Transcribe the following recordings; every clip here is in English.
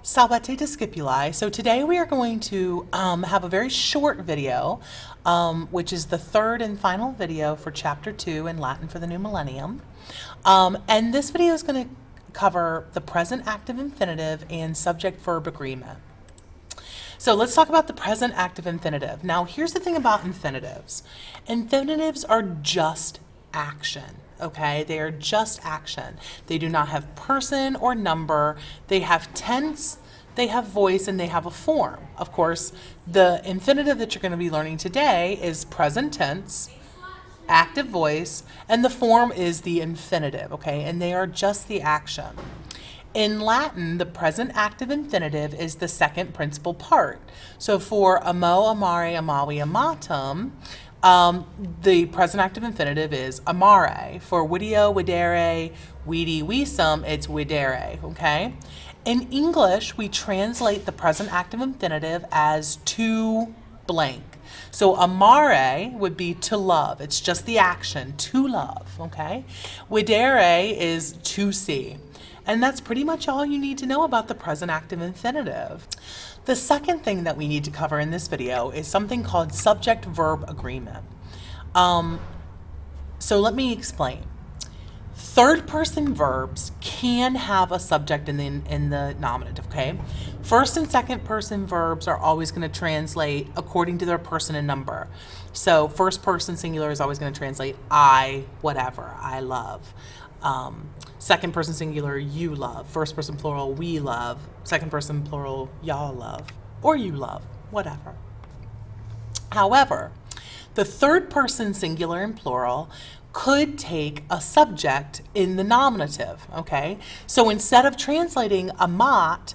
Salvete discipuli. So today we are going to have a very short video, which is the third and final video for Chapter 2 in Latin for the New Millennium. And this video is going to cover the present active infinitive and subject-verb agreement. So let's talk about the present active infinitive. Now here's the thing about infinitives. Infinitives are just action. Okay, they are just action. They do not have person or number. They have tense, they have voice, and they have a form. Of course, the infinitive that you're going to be learning today is present tense, active voice, and the form is the infinitive, okay? And they are just the action. In Latin, the present active infinitive is the second principal part. So for amo, amare, amavi, amatum, the present active infinitive is amare. For video, videre, vidi, visum, it's videre, okay? In English, we translate the present active infinitive as to blank. So amare would be to love. It's just the action, to love, okay? Videre is to see. And that's pretty much all you need to know about the present active infinitive. The second thing that we need to cover in this video is something called subject-verb agreement. So let me explain. Third-person verbs can have a subject in the nominative, okay? First and second-person verbs are always going to translate according to their person and number. So first-person singular is always going to translate I, whatever, I love. Second person singular, you love. First person plural, we love. Second person plural, y'all love. Or you love, whatever. However, the third person singular and plural could take a subject in the nominative, okay? So instead of translating amat,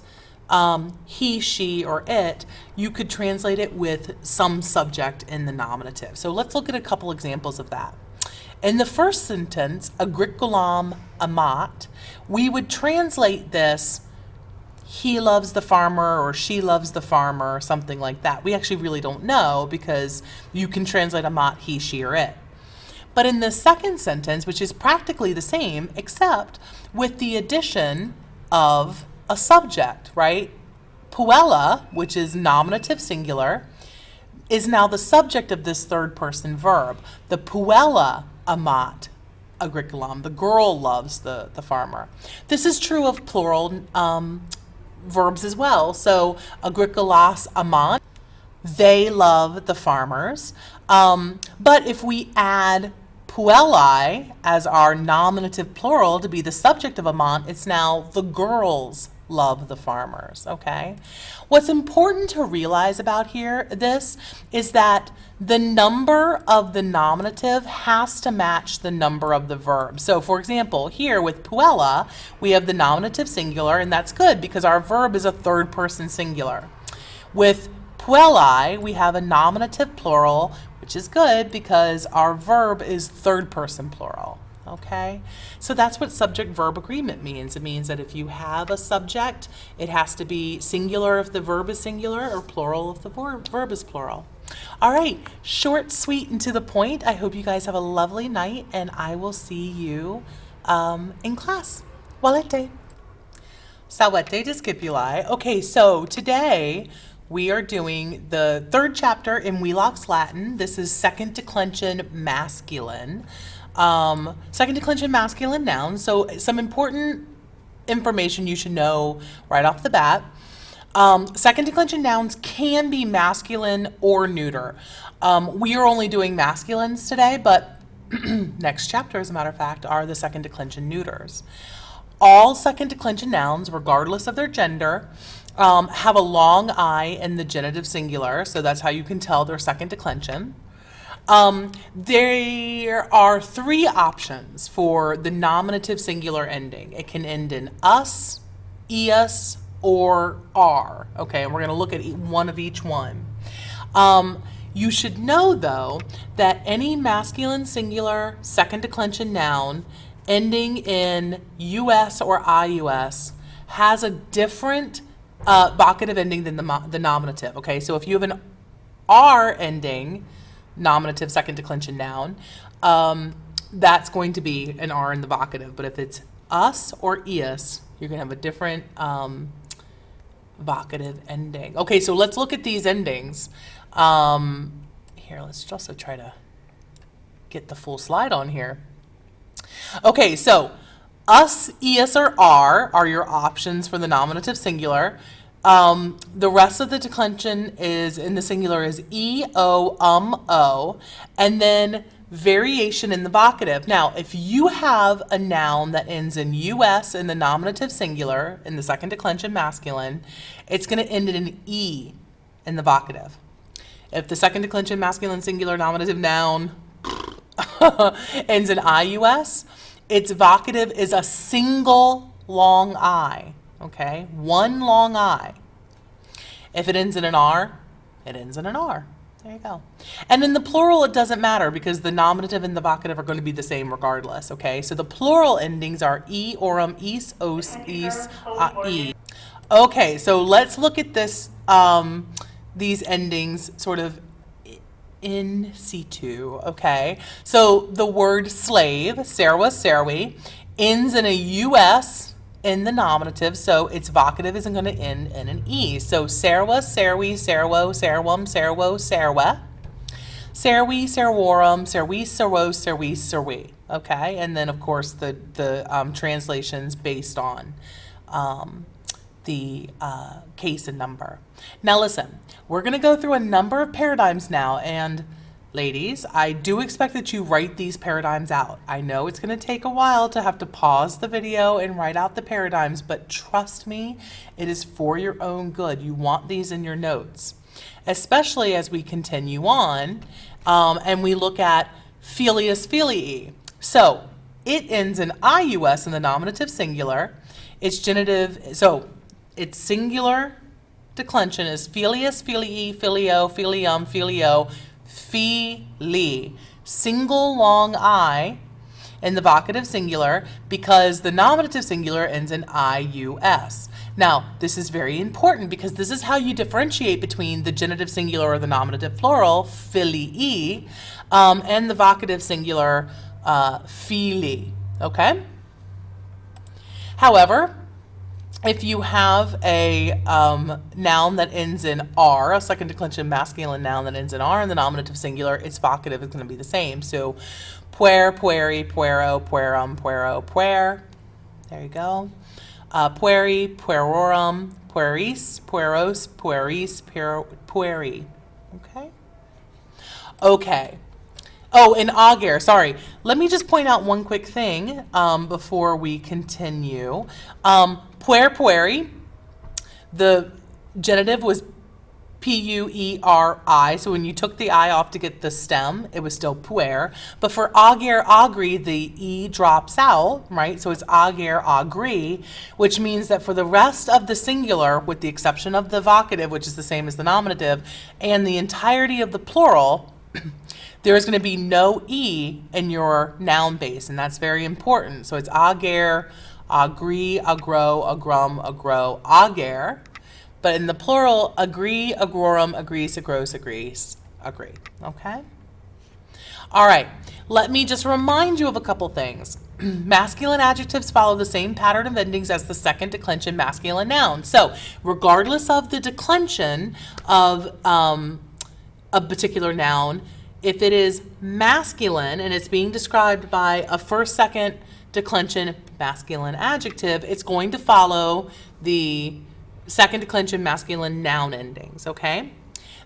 he, she, or it, you could translate it with some subject in the nominative. So let's look at a couple examples of that. In the first sentence, agricolam amat, we would translate this, he loves the farmer or she loves the farmer or something like that. We actually really don't know because you can translate amat, he, she, or it. But in the second sentence, which is practically the same, except with the addition of a subject, right? Puella, which is nominative singular, is now the subject of this third person verb. The puella amat agricolam, the girl loves the farmer. This is true of plural verbs as well. So agricolas amant, they love the farmers. But if we add puellae as our nominative plural to be the subject of amant, it's now the girls love the farmers, okay? What's important to realize about this is that the number of the nominative has to match the number of the verb. So for example, here with puella, we have the nominative singular, and that's good because our verb is a third person singular. With puellae, we have a nominative plural, which is good because our verb is third person plural. Okay, so that's what subject-verb agreement means. It means that if you have a subject, it has to be singular if the verb is singular or plural if the verb is plural. All right, short, sweet, and to the point. I hope you guys have a lovely night, and I will see you in class. Valete. Salvete discipuli. Okay, so today we are doing the third chapter in Wheelock's Latin. This is second declension masculine. Second declension masculine nouns. So some important information you should know right off the bat. Second declension nouns can be masculine or neuter. We are only doing masculines today, but next chapter, as a matter of fact, are the second declension neuters. All second declension nouns, regardless of their gender, have a long I in the genitive singular, so that's how you can tell they're second declension. There are three options for the nominative singular ending. It can end in us, eus, or are. Okay, and we're going to look at one of each one. You should know, though, that any masculine singular second declension noun ending in us or ius has a different vocative ending than the nominative. Okay, so if you have an are ending, nominative second declension noun, that's going to be an R in the vocative. But if it's us or eus, you're going to have a different vocative ending. Okay, so let's look at these endings. Here, let's also try to get the full slide on here. Okay, so us, es, or are your options for the nominative singular. The rest of the declension is in the singular is e, o, o, and then variation in the vocative. Now, if you have a noun that ends in us in the nominative singular, in the second declension masculine, it's going to end in an e in the vocative. If the second declension masculine singular nominative noun ends in ius, its vocative is a single long I, okay? One long I. If it ends in an R, it ends in an R. There you go. And in the plural, it doesn't matter because the nominative and the vocative are going to be the same regardless, okay? So the plural endings are e, orum, is, os, is, e. Okay, so let's look at this, these endings sort of in situ, okay? So the word slave, serwa, serwi, ends in a us in the nominative, so its vocative isn't going to end in an e. So serwa, serwi, serwo, serwum, serwo, serwa, serwi, serworum, serwi, serwo, serwi, serwi, okay? And then, of course, the translations based on the case and number. Now listen, we're going to go through a number of paradigms now, and ladies, I do expect that you write these paradigms out. I know it's going to take a while to have to pause the video and write out the paradigms, but trust me, it is for your own good. You want these in your notes, especially as we continue on and we look at filius filii. So it ends in ius in the nominative singular. Its genitive, so its singular declension is filius, filii, filio, filium, filio, fili, single long I in the vocative singular because the nominative singular ends in ius. Now, this is very important because this is how you differentiate between the genitive singular or the nominative plural, filii, and the vocative singular, fili, okay? However, if you have a noun that ends in R, a second declension masculine noun that ends in R in the nominative singular, its vocative is going to be the same. So, puer, pueri, puero, puerum, puero, puer. There you go. Pueri, puerorum, pueris, pueros, pueris, pueri. Okay? Okay. Oh, and ager, sorry. Let me just point out one quick thing before we continue. Puer, pueri, the genitive was P-U-E-R-I, so when you took the I off to get the stem, it was still puer. But for ager, agri, the E drops out, right? So it's ager, agri, which means that for the rest of the singular, with the exception of the vocative, which is the same as the nominative, and the entirety of the plural, there is going to be no E in your noun base, and that's very important. So it's ager, agri, agro, agrum, agro, ager. But in the plural, agree, agrorum, agrees, agros, agrees, agree. Okay? All right. Let me just remind you of a couple things. Masculine adjectives follow the same pattern of endings as the second declension masculine noun. So regardless of the declension of a particular noun, if it is masculine and it's being described by a first, second declension masculine adjective, it's going to follow the second declension masculine noun endings, okay?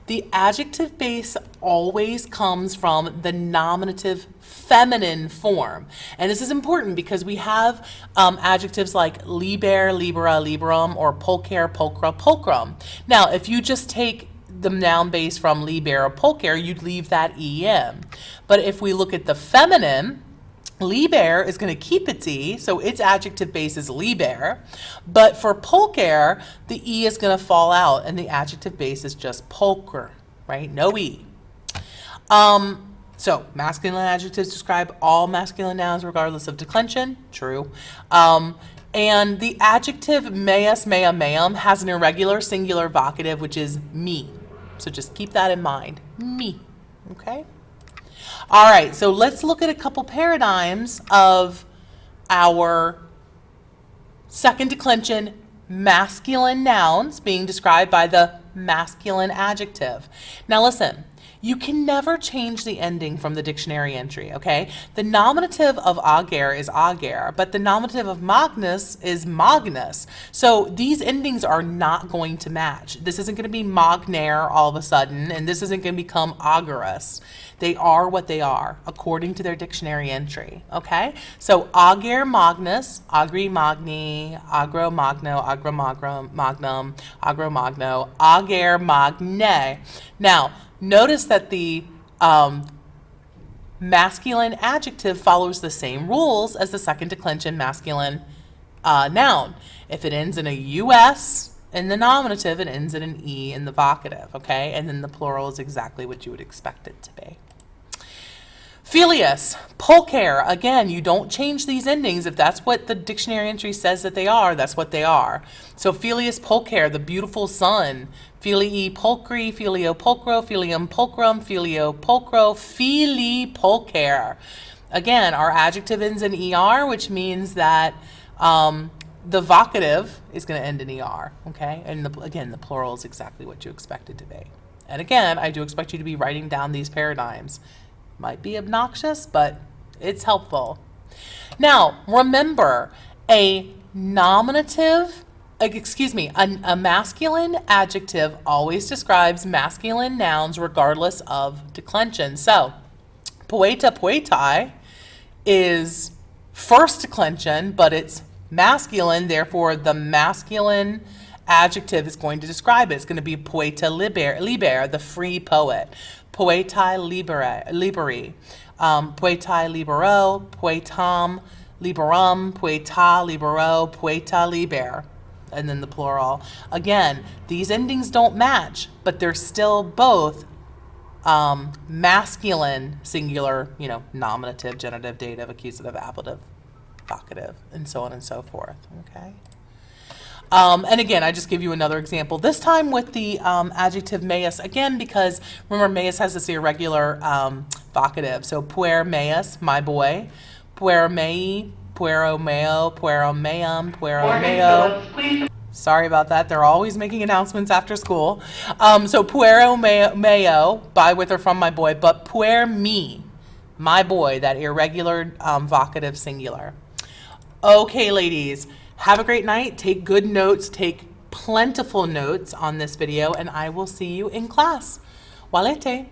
The adjective base always comes from the nominative feminine form. And this is important because we have adjectives like liber, libera, liberum, or pulcher, pulchra, pulchrum. Now, if you just take the noun base from liber or pulcher, you'd leave that E in. But if we look at the feminine, liber is going to keep its E, so its adjective base is liber. But for pulcher, the E is going to fall out, and the adjective base is just pulcher, right? No E. So masculine adjectives describe all masculine nouns regardless of declension. True. And the adjective meus, mea, meum has an irregular singular vocative, which is me. So just keep that in mind. Me. Okay? All right, so let's look at a couple paradigms of our second declension masculine nouns being described by the masculine adjective. Now listen, you can never change the ending from the dictionary entry, okay? The nominative of ager is ager, but the nominative of Magnus is Magnus. So these endings are not going to match. This isn't going to be Magner all of a sudden, and this isn't going to become agerus. They are what they are, according to their dictionary entry, okay? So ager Magnus, agri magni, agro magno, agro magnum, agro magno, ager magne. Now, notice that the masculine adjective follows the same rules as the second declension masculine noun. If it ends in a US in the nominative, it ends in an E in the vocative, okay? And then the plural is exactly what you would expect it to be. Filius, pulcher, again, you don't change these endings. If that's what the dictionary entry says that they are, that's what they are. So filius pulcher, the beautiful son. Filii pulchri, filio pulchro, filium pulchrum, filio pulchro, fili pulcher. Again, our adjective ends in ER, which means that the vocative is going to end in ER, okay? And again, the plural is exactly what you expect it to be. And again, I do expect you to be writing down these paradigms. Might be obnoxious, but it's helpful. Now, remember, a masculine adjective always describes masculine nouns regardless of declension. So, poeta poetai is first declension, but it's masculine, therefore the masculine adjective is going to describe it. It's going to be poeta liber, the free poet. Poetae liberi, poetae libero, poetam liberum, poeta libero, poeta liber, and then the plural. Again, these endings don't match, but they're still both masculine, singular, nominative, genitive, dative, accusative, ablative, vocative, and so on and so forth, okay? And again, I just give you another example, this time with the adjective meus, again, because remember, meus has this irregular vocative. So puer meus, my boy, puer mei, puero meo, puero meum, puero meo. Sorry about that. They're always making announcements after school. So puero meo, by, with, or from my boy, but puer me, my boy, that irregular vocative singular. Okay, ladies. Have a great night. Take good notes. Take plentiful notes on this video, and I will see you in class. Walete.